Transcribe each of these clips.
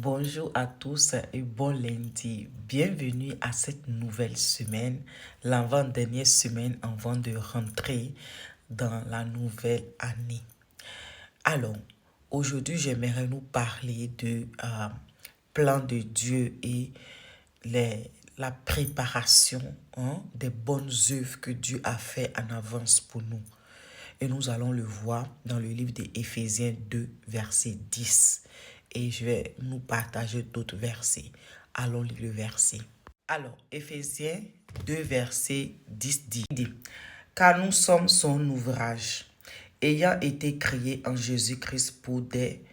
Bonjour à tous et bon lundi. Bienvenue à cette nouvelle semaine, l'avant-dernière semaine avant de rentrer dans la nouvelle année. Alors, aujourd'hui, j'aimerais nous parler de plan de Dieu et la préparation des bonnes œuvres que Dieu a fait en avance pour nous. Et nous allons le voir dans le livre d'Éphésiens 2, verset 10. Et je vais nous partager d'autres versets. Allons lire le verset. Alors, Éphésiens 2, verset 10 dit, car nous sommes son ouvrage, ayant été créés en Jésus-Christ pour des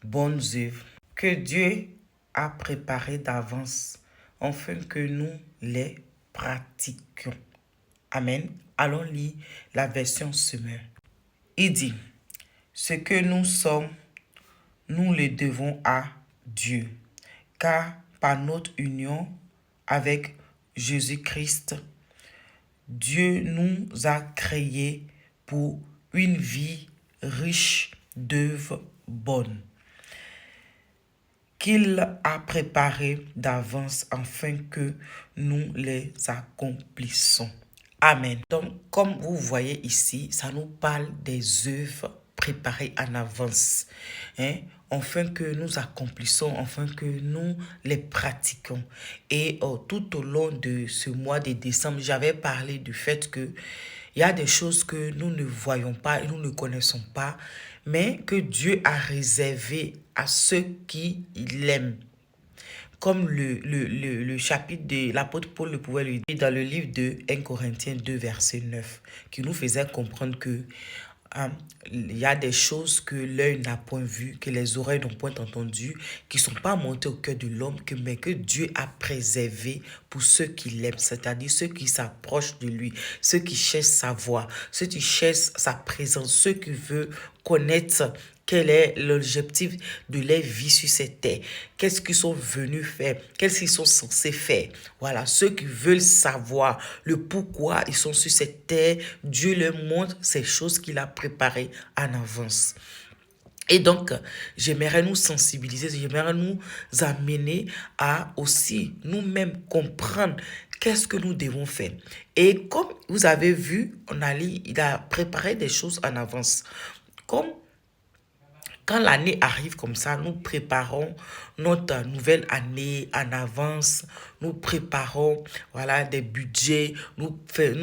bonnes œuvres que Dieu a préparées d'avance, afin que nous les pratiquions. Amen. Allons lire la version Semeur. Il dit, ce que nous sommes, nous le devons à Dieu, car par notre union avec Jésus-Christ, Dieu nous a créés pour une vie riche d'œuvres bonnes, qu'il a préparées d'avance afin que nous les accomplissions. Amen. Donc, comme vous voyez ici, ça nous parle des œuvres préparées en avance, afin que nous accomplissons, afin que nous les pratiquons. Et tout au long de ce mois de décembre, j'avais parlé du fait que il y a des choses que nous ne voyons pas et nous ne connaissons pas, mais que Dieu a réservé à ceux qui l'aiment. Comme le chapitre de l'apôtre Paul le pouvait le dire dans le livre de 1 Corinthiens 2, verset 9, qui nous faisait comprendre que il y a des choses que l'œil n'a point vues, que les oreilles n'ont point entendues, qui ne sont pas montées au cœur de l'homme, mais que Dieu a préservé pour ceux qui l'aiment, c'est-à-dire ceux qui s'approchent de lui, ceux qui cherchent sa voix, ceux qui cherchent sa présence, ceux qui veulent connaître quel est l'objectif de leur vie sur cette terre. Qu'est-ce qu'ils sont venus faire? Qu'est-ce qu'ils sont censés faire? Voilà, ceux qui veulent savoir le pourquoi ils sont sur cette terre, Dieu leur montre ces choses qu'il a préparées en avance. Et donc, j'aimerais nous sensibiliser, j'aimerais nous amener à aussi nous-mêmes comprendre qu'est-ce que nous devons faire. Et comme vous avez vu, il a préparé des choses en avance. Comme quand l'année arrive comme ça, nous préparons notre nouvelle année en avance. Nous préparons des budgets. Nous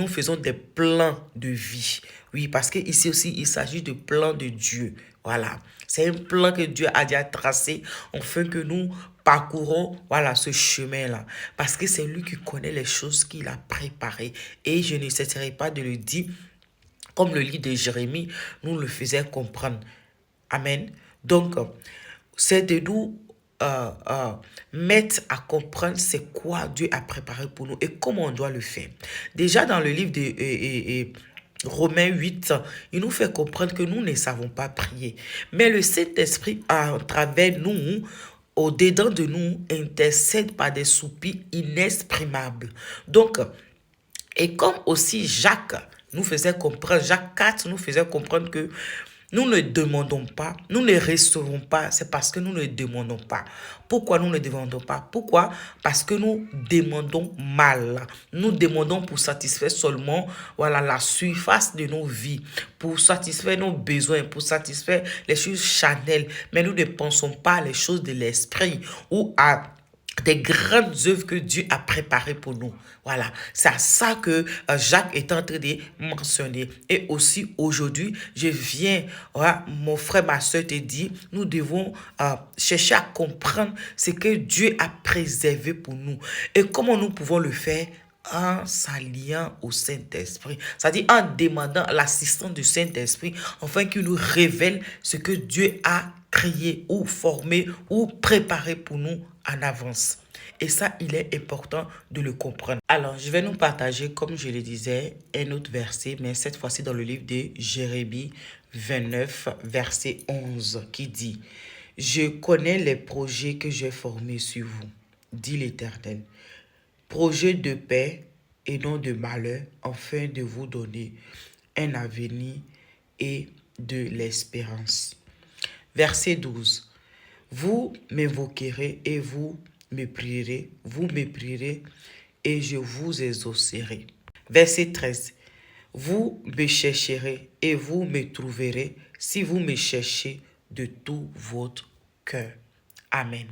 faisons des plans de vie. Oui, parce qu'ici aussi, il s'agit de plans de Dieu. Voilà. C'est un plan que Dieu a déjà tracé afin que nous parcourons ce chemin-là. Parce que c'est lui qui connaît les choses qu'il a préparées. Et je ne cesserai pas de le dire, comme le livre de Jérémie nous le faisait comprendre. Amen. Donc, c'est de nous mettre à comprendre c'est quoi Dieu a préparé pour nous et comment on doit le faire. Déjà dans le livre de Romains 8, il nous fait comprendre que nous ne savons pas prier. Mais le Saint-Esprit, à travers nous, au-dedans de nous, intercède par des soupirs inexprimables. Donc, et comme aussi Jacques nous faisait comprendre, Jacques 4 nous faisait comprendre que nous ne demandons pas, nous ne recevons pas, c'est parce que nous ne demandons pas. Pourquoi nous ne demandons pas? Pourquoi? Parce que nous demandons mal. Nous demandons pour satisfaire seulement la surface de nos vies, pour satisfaire nos besoins, pour satisfaire les choses charnelles. Mais nous ne pensons pas à les choses de l'esprit ou à des grandes œuvres que Dieu a préparées pour nous. Voilà, c'est à ça que Jacques est en train de mentionner. Et aussi aujourd'hui, je viens, mon frère, ma soeur te dit, nous devons chercher à comprendre ce que Dieu a préservé pour nous. Et comment nous pouvons le faire? En s'alliant au Saint-Esprit, c'est-à-dire en demandant l'assistance du Saint-Esprit afin qu'il nous révèle ce que Dieu a créé ou formé ou préparé pour nous en avance. Et ça, il est important de le comprendre. Alors, je vais nous partager, comme je le disais, un autre verset, mais cette fois-ci dans le livre de Jérémie 29, verset 11, qui dit « Je connais les projets que j'ai formés sur vous, dit l'Éternel. Projet de paix et non de malheur, afin de vous donner un avenir et de l'espérance. » Verset 12. Vous m'invoquerez et vous me prierez et je vous exaucerai. Verset 13. Vous me chercherez et vous me trouverez si vous me cherchez de tout votre cœur. Amen.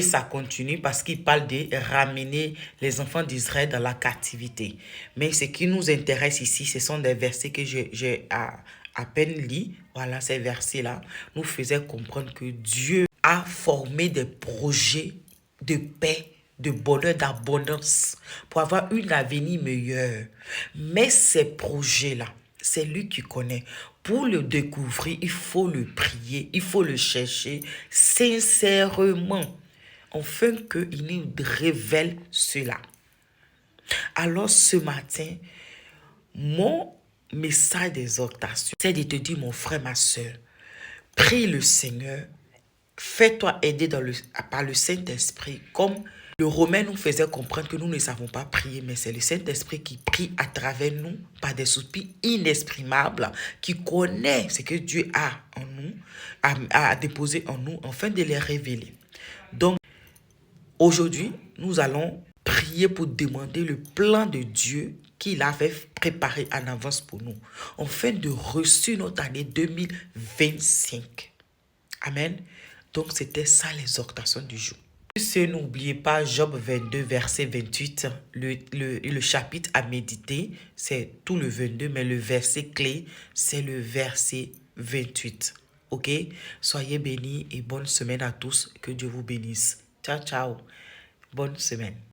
Ça continue parce qu'il parle de ramener les enfants d'Israël dans la captivité. Mais ce qui nous intéresse ici, ce sont des versets que j'ai à peine lus. Voilà, ces versets-là nous faisaient comprendre que Dieu a formé des projets de paix, de bonheur, d'abondance pour avoir une avenir meilleure. Mais ces projets-là, c'est lui qui connaît. Pour le découvrir, il faut le prier, il faut le chercher sincèrement, afin qu'il nous révèle cela. Alors ce matin, mon message d'exhortation, c'est de te dire, mon frère, ma soeur, prie le Seigneur, fais-toi aider par le Saint-Esprit, comme le Romain nous faisait comprendre que nous ne savons pas prier, mais c'est le Saint-Esprit qui prie à travers nous par des soupirs inexprimables, qui connaît ce que Dieu a en nous, a déposé en nous, afin de les révéler. Donc, aujourd'hui, nous allons prier pour demander le plan de Dieu qu'il avait préparé en avance pour nous, afin de reçu notre année 2025. Amen. Donc, c'était ça l'exhortation du jour. N'oubliez pas Job 22, verset 28. Le chapitre à méditer, c'est tout le 22, mais le verset clé, c'est le verset 28. Ok? Soyez bénis et bonne semaine à tous. Que Dieu vous bénisse. Ciao, ciao. Bonne semaine.